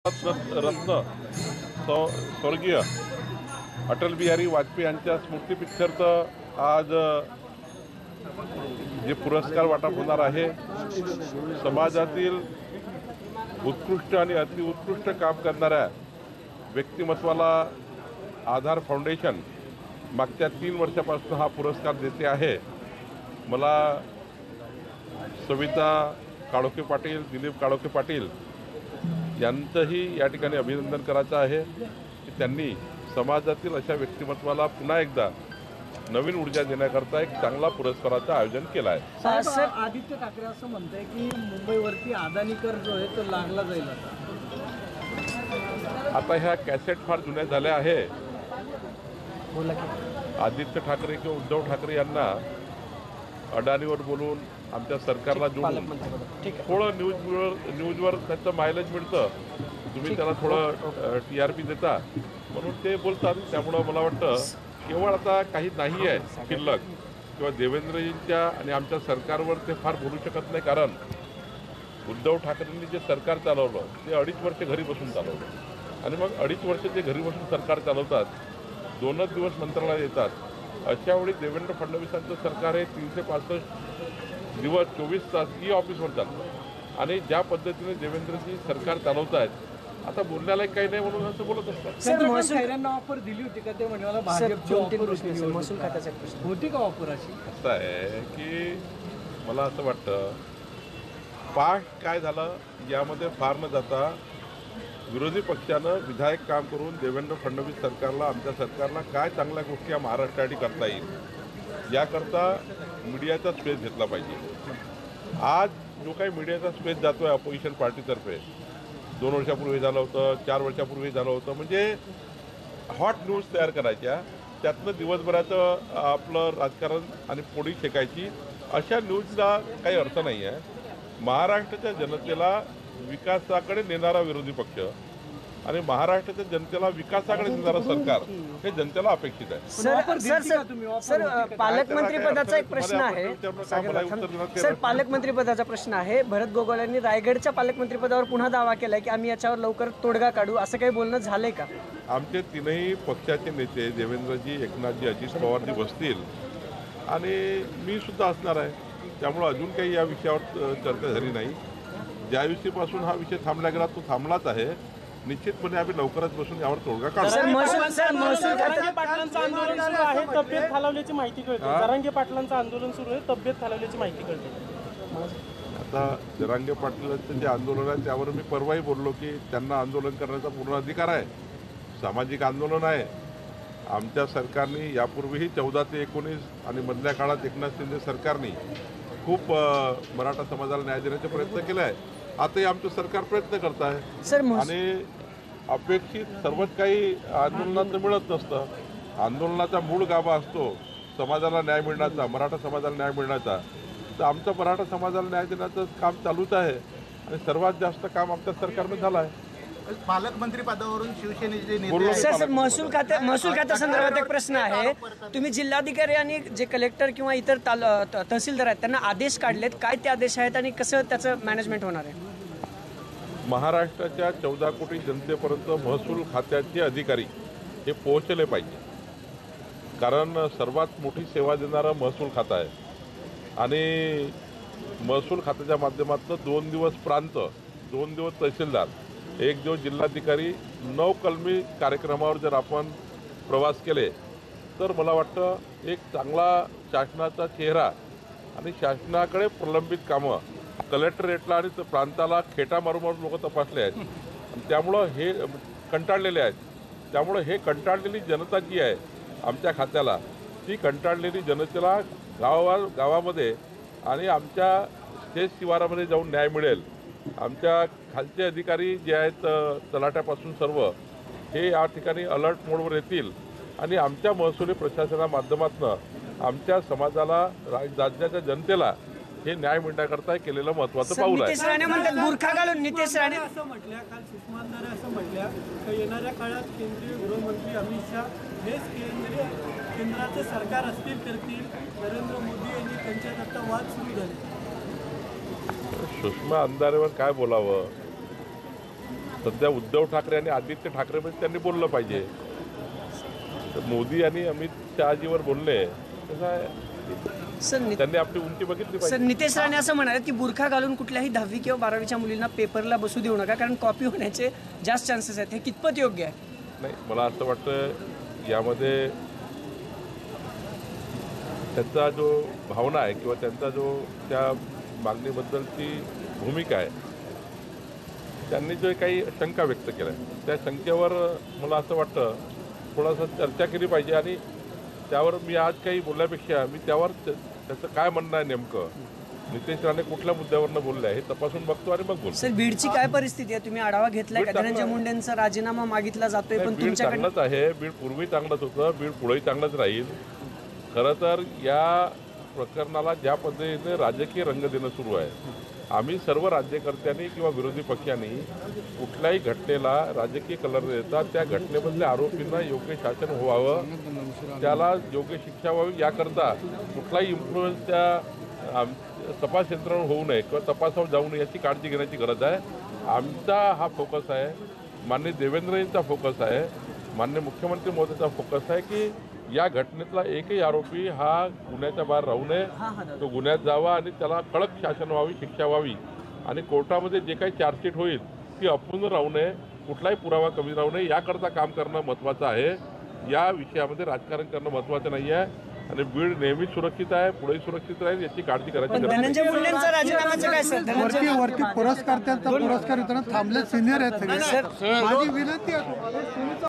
रत्न स्वर्गीय अटल बिहारी वाजपेयी यांच्या स्मृतिप्रित्यर्थ आज जे पुरस्कार वाटप होणार आहे, समाजातील उत्कृष्ट आणि अतिउत्कृष्ट काम करणाऱ्या व्यक्तिमत्वाला आधार फाउंडेशन मागच्या 3 वर्षापासून हा पुरस्कार देते आहे। मला सविता काळोखे पाटील, दिलीप काळोखे पाटील यांचंही या ठिकाणी अभिनंदन करायचं आहे की त्यांनी समाजातील अशा व्यक्तिमत्वाला पुन्हा एकदा नवीन ऊर्जा देण्याकरता एक चांगला पुरस्काराचं आयोजन केलं आहे। सर, आदित्य ठाकरे असं म्हणताय की मुंबईवरती अदानी कर जो आहे तो लागला जाईल। आता ह्या कॅसेट फार जुन्या झाल्या आहे। बोला की आदित्य ठाकरे किंवा उद्धव ठाकरे यांना अडाणीवर बोलून आमच्या सरकारला जोडून थोडं न्यूजवर त्याचं मायलेज मिळतं, तुम्ही त्याला थोडं TRP देता म्हणून ते बोलतात। त्यामुळं मला वाटतं केवळ आता काही नाही आहे शिल्लक किंवा देवेंद्रजींच्या आणि आमच्या सरकारवर ते फार बोलू शकत नाही, कारण उद्धव ठाकरेंनी जे सरकार चालवलं ते 2.5 वर्ष घरी बसून चालवलं आणि मग 2.5 वर्ष ते घरी बसून सरकार चालवतात, 2च दिवस मंत्रालयात येतात। अशा वेळी देवेंद्र फडणवीसांचं सरकार हे 365 दिवस 24 तास ऑफिसवर चालतं आणि ज्या पद्धतीने देवेंद्रजी सरकार चालवत आहेत आता बोलण्याला काही नाही म्हणून असं बोलत असतात। सर, ऑफर दिली होती का ते म्हणजे मला भाजपची महसूल खात्याचा प्रश्न होती का ऑफर? अशी असं आहे की मला असं वाटतं पास्ट काय झालं यामध्ये फार न जाता विरोधी पक्षानं विधायक काम करून देवेंद्र फडणवीस सरकारला, आमच्या सरकारला काय चांगल्या गोष्टी या महाराष्ट्रासाठी करता येईल याकरता मीडियाचा स्पेस घेतला पाहिजे। आज जो काही मीडियाचा स्पेस जातो आहे अपोजिशन पार्टीतर्फे 2 वर्षापूर्वी झालं होतं, 4 वर्षापूर्वी झालं होतं, म्हणजे हॉट न्यूज तयार करायच्या, त्यातनं दिवसभराचं आपलं राजकारण आणि पोळी शेकायची, अशा न्यूजला काही अर्थ नाही आहे। महाराष्ट्राच्या जनतेला विकासाकडे नेणारा विरोधी पक्ष आणि महाराष्ट्राच्या जनतेला विकासाकडे नेणारं सरकार हे जनतेला अपेक्षित आहे। सर, पालकमंत्री पदाचा एक प्रश्न आहे। सर, पालकमंत्री पदाचा प्रश्न आहे। भरत गोगावले यांनी रायगडच्या पालकमंत्री पदावर पुन्हा दावा केलाय की आम्ही याच्यावर लवकर तोडगा काढू, असं काही बोलणं झालंय का? आमचे 3ही पक्षाचे नेते देवेंद्रजी, एकनाथजी, अजित पवारजी बसतील आणि मी सुद्धा असणार आहे, त्यामुळे अजून काही या विषयावर चर्चा झाली नाही। ज्या दिवशीपासून हा विषय थांबला गेला तो थांबलाच आहे। निश्चितपणे आम्ही लवकरच बसून यावर तोडगा काढू। जरांगे पाटलांचं आंदोलन सुरू आहे, तब्येत खालावल्याची माहिती कळते। जरांगे पाटलांचं आंदोलन सुरू आहे, तब्येत खालावल्याची माहिती कळते। आता जरांगे पाटलांचं जे आंदोलन आहे त्यावर मी परवाही बोललो की त्यांना आंदोलन करण्याचा पूर्ण अधिकार आहे, सामाजिक आंदोलन आहे। आमच्या सरकारने यापूर्वीही 14 ते 19 आणि मधल्या काळात एकनाथ शिंदे सरकारने खूप मराठा समाजाला न्याय देण्याचा प्रयत्न केला आहे। आताही आमचं सरकार प्रयत्न करत आहे आणि अपेक्षित सर्वच काही आंदोलनात मिळत नसतं। आंदोलनाचा मूळ गाभा असतो समाजाला न्याय मिळण्याचा, मराठा समाजाला न्याय मिळण्याचा, तर आमचं मराठा समाजाला न्याय देण्याचं काम चालूच आहे आणि सर्वात जास्त काम आमच्या सरकारनं झालं आहे। पालकमंत्री पदावरून शिवसेनेचे नेते सर, महसूल खात्या संदर्भात एक प्रश्न आहे। तुम्ही जिल्हाधिकारी आणि जे कलेक्टर किंवा इतर तहसीलदार आहेत त्यांना आदेश काढलेत, काय ते आदेश आहेत आणि कसं त्याचं मॅनेजमेंट होणार आहे? महाराष्ट्राच्या 14 कोटी जनतेपर्यंत महसूल खात्याचे अधिकारी हे पोहोचले पाहिजे, कारण सर्वात मोठी सेवा देणारं महसूल खातं आहे आणि महसूल खात्याच्या माध्यमातून 2 दिवस प्रांत, 2 दिवस तहसीलदार, 1 दिवस जिल्हाधिकारी, 9 कलमी कार्यक्रमावर जर आपण प्रवास केले तर मला वाटतं एक चांगला शासनाचा चेहरा आणि शासनाकडे प्रलंबित कामं कलेक्टरेटला आणि प्रांताला खेटा मारून लोक तपासले आहेत आणि त्यामुळं हे कंटाळलेले आहेत। त्यामुळं हे कंटाळलेली जनता जी आहे आमच्या खात्याला, ती कंटाळलेली जनतेला गावामध्ये आणि आमच्या स्टेट शिवारामध्ये जाऊन न्याय मिळेल। आमच्या खालचे अधिकारी जे आहेत तलाट्यापासून सर्व हे या ठिकाणी अलर्ट मोडवर येतील आणि आमच्या महसुली प्रशासना माध्यमातून आमच्या समाजाला, राज्याच्या जनतेला हे न्याय मिळण्याकरता केलेलं महत्त्वाचं पाऊल आहे। नितेश राणे म्हणतात बुरखा घालून, नितेश राणे असं म्हटल्या, काल सुषमा अंधारे असं म्हटल्या की येणाऱ्या काळात केंद्रीय गृहमंत्री अमित शहा हेच केंद्राचे सरकार असतील करतील। नरेंद्र मोदी यांनी त्यांच्यात आता वाद सुरू झाले। सुषमा अंधारेवर काय बोलावं? सध्या उद्धव ठाकरे आणि आदित्य ठाकरेमध्ये त्यांनी बोललं पाहिजे. तर मोदी आणि अमित शहाजीवर बोलले कसं आहे, सर त्यांनी आपली उंची बघितली सर पाहिजे. नितेश राणे असं म्हणाले की बुरखा घालून कुठल्याही 10वी किंवा 12वीच्या मुलींना पेपरला बसू देऊ नका, कारण कॉपी होण्याचे जास्त चान्सेस आहेत. हे कितपत योग्य आहे? नाही, मला असं वाटतं यामध्ये त्यांचा जो भावना आहे किंवा त्यांचा जो त्या मागणीबद्दलची भूमिका आहे, त्यांनी जो काही शंका व्यक्त केल्या त्या शंकेवर मला असं वाटतं थोडासा चर्चा केली पाहिजे. आणि त्यावर मी आज काही बोलण्यापेक्षा मी त्यावर त्याचं काय म्हणणं आहे, नेमकं नितेश राणे कुठल्या मुद्द्यावरनं बोलले आहे हे तपासून बघतो आणि मग बोलतो. सर बीडची काय परिस्थिती आहे? तुम्ही आढावा घेतलाय का? धनंजय मुंडेंचा राजीनामा मागितला जातोय, पण बीड तुमच्याकडे चांगलंच आहे. बीड पूर्वी चांगलंच होतं, बीड पुढेही चांगलंच राहील. खरं तर या प्रकरणाला ज्या पद्धतीने राजकीय रंग देणं सुरू आहे, आम्ही सर्व राज्यकर्त्यांनी किंवा विरोधी पक्षांनी कुठल्याही घटनेला राजकीय कलर देता त्या घटनेमधल्या आरोपींना योग्य शासन व्हावं, त्याला योग्य शिक्षा व्हावी याकरता कुठलाही इन्फ्लुएन्स त्या तपास यंत्रणेवर होऊ नये किंवा तपासावर जाऊ नये याची काळजी घेण्याची गरज आहे. आमचा हा फोकस आहे, माननीय देवेंद्रजींचा फोकस आहे, माननीय मुख्यमंत्री महोदयाचा फोकस आहे की या घटनेतला एकही आरोपी हा गुन्ह्याच्या बाहेर राहू नये, तो गुन्ह्यात जावा आणि त्याला कडक शासन व्हावी, शिक्षा व्हावी. आणि कोर्टामध्ये जे काही चार्जशीट होईल ती अपूर्ण राहू नये, कुठलाही पुरावा कमी राहू नये याकरता काम करणं महत्त्वाचं आहे. या विषयामध्ये राजकारण करणं महत्त्वाचं नाही आहे. आणि बीड नेहमीच सुरक्षित आहे, पुढेही सुरक्षित राहील याची काळजी करायची गरज आहे. धनंजय मुंडेंचा राजीनामाचं काय सर? वरती पुरस्कार त्यांचा पुरस्कार थांबले सिनियर आहेत सगळे. माझी विनंती आहे